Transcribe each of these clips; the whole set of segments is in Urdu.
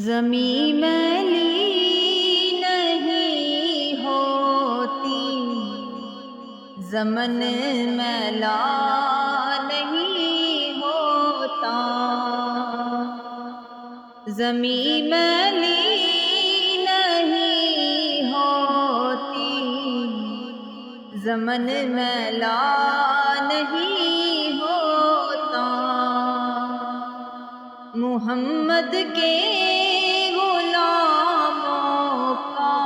زمیں میلی نہیں ہوتی، زمن میلا نہیں ہوتا۔ زمیں میلی نہیں ہوتی، زمن میلا نہیں ہوتا۔ محمد کے غلاموں کا،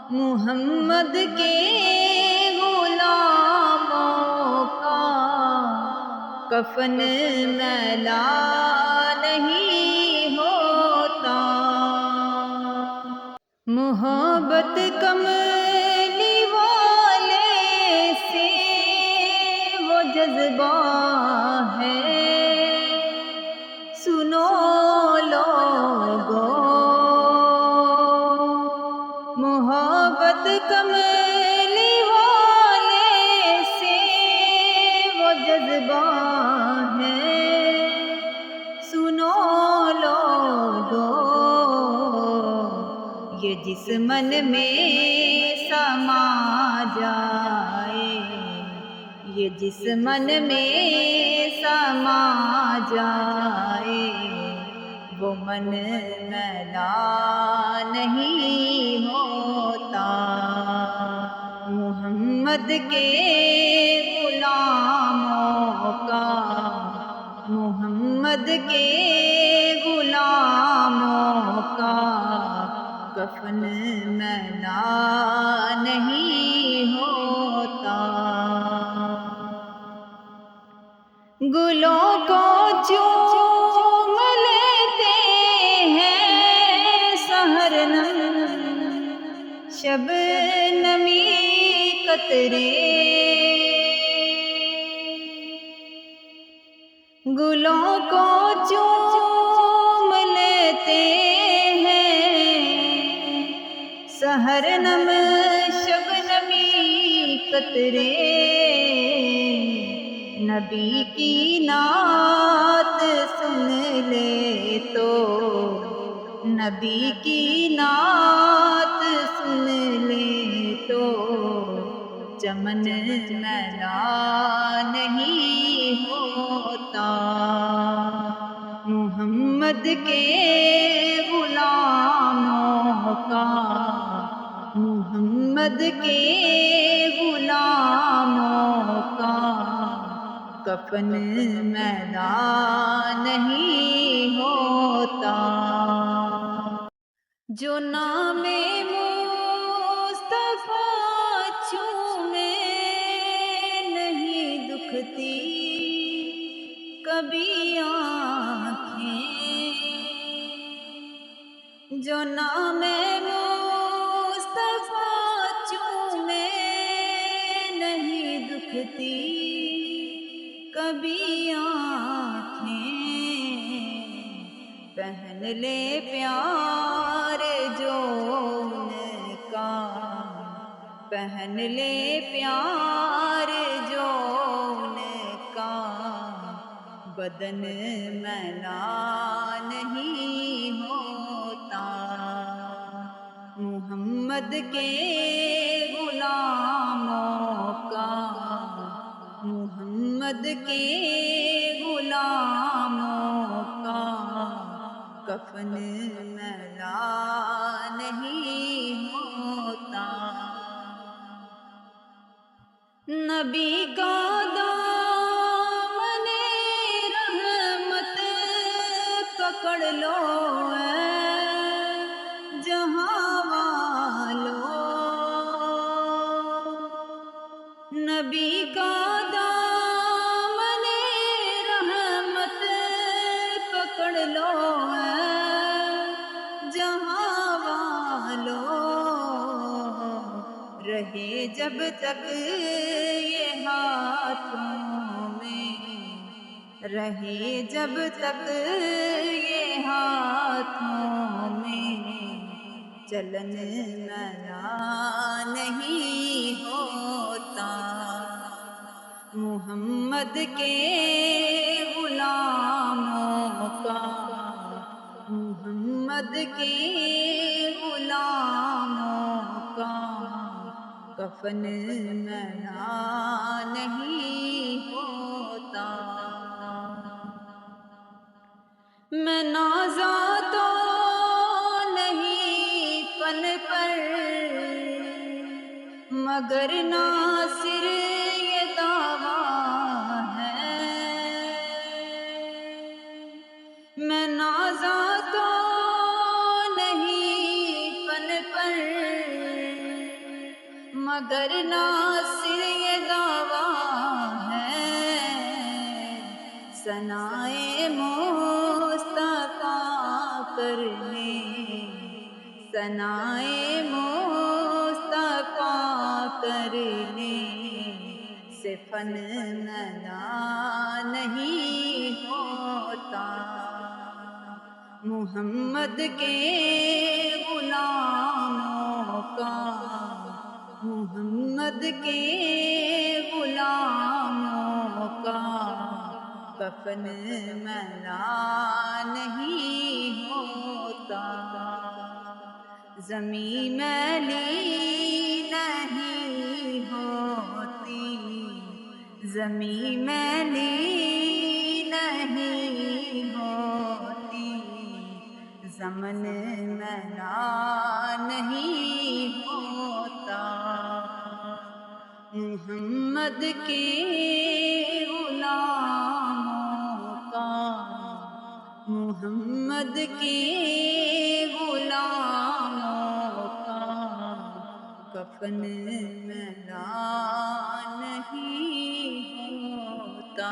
محمد کے غلاموں کا کفن میلا نہیں ہوتا۔ محبت کملی والے سے وہ جذبہ ہے، سنو لوگو۔ محبت کملی والے سے وہ جذبہ ہے، سنو لوگو۔ یہ جس من میں سما جائے، یہ جس من میں سما جائے، وہ من میلا نہیں ہوتا۔ محمد کے غلاموں کا، محمد کے غلاموں کا کفن میلا نہیں ہوتا۔ گلوں کو چوم لیتے ہیں سحر نم، شبنمی قطرے۔ گلوں کو چوم لیتے ہیں سحر نم، شبنمی قطرے۔ نبی کی نعت سن لے تو، نبی کی نعت سن لے تو چمن میلا نہیں ہوتا۔ محمد کے غلاموں کا، محمد کے غلاموں کا کفن میلا نہیں ہوتا۔ جو نام مصطفیٰ چومے نہیں دکھتی کبھی آنکھیں، جو نام مصطفیٰ چومے نہیں دکھتی کبھی آنکھیں۔ پہن لے پیار جو ان کا، پہن لے پیار جو ان کا بدن میلا نہیں ہوتا۔ محمد کے غلاموں کا، محمد کے غلاموں کا کفن میلا نہیں ہوتا۔ نبی کا دامن رحمت پکڑ لو اے جہاں والو، نبی کا دامن رحمت پکڑ لو اے جہاں والو۔ رہے جب تک یہ ہاتھوں میں، رہے جب تک یہ ہاتھوں میں، چلن میلا نہیں ہوتا۔ محمد کے غلاموں کا، محمد کے غلاموں کا کفن میلا نہیں ہوتا۔ میں نازا تو نہیں فن پر، مگر ناصر یہ دعویٰ ہے۔ میں نازا تو نہیں فن پر، مگر ناصر یہ دعویٰ ہے۔ ثنائے مصطفیٰ کرنے، ثنائے مصطفیٰ کرنے سے فن میلا نہیں ہوتا۔ محمد کے غلاموں کا، محمد کے غلاموں کا کفن میلا نہیں ہوتا۔ زمیں میلی نہیں ہوتی، زمیں میلی نہیں ہوتی، زمن میلا نہیں ہوتا۔ محمد کے غلاموں کا، محمد کے غلاموں کا کفن میلا نہیں ہوتا۔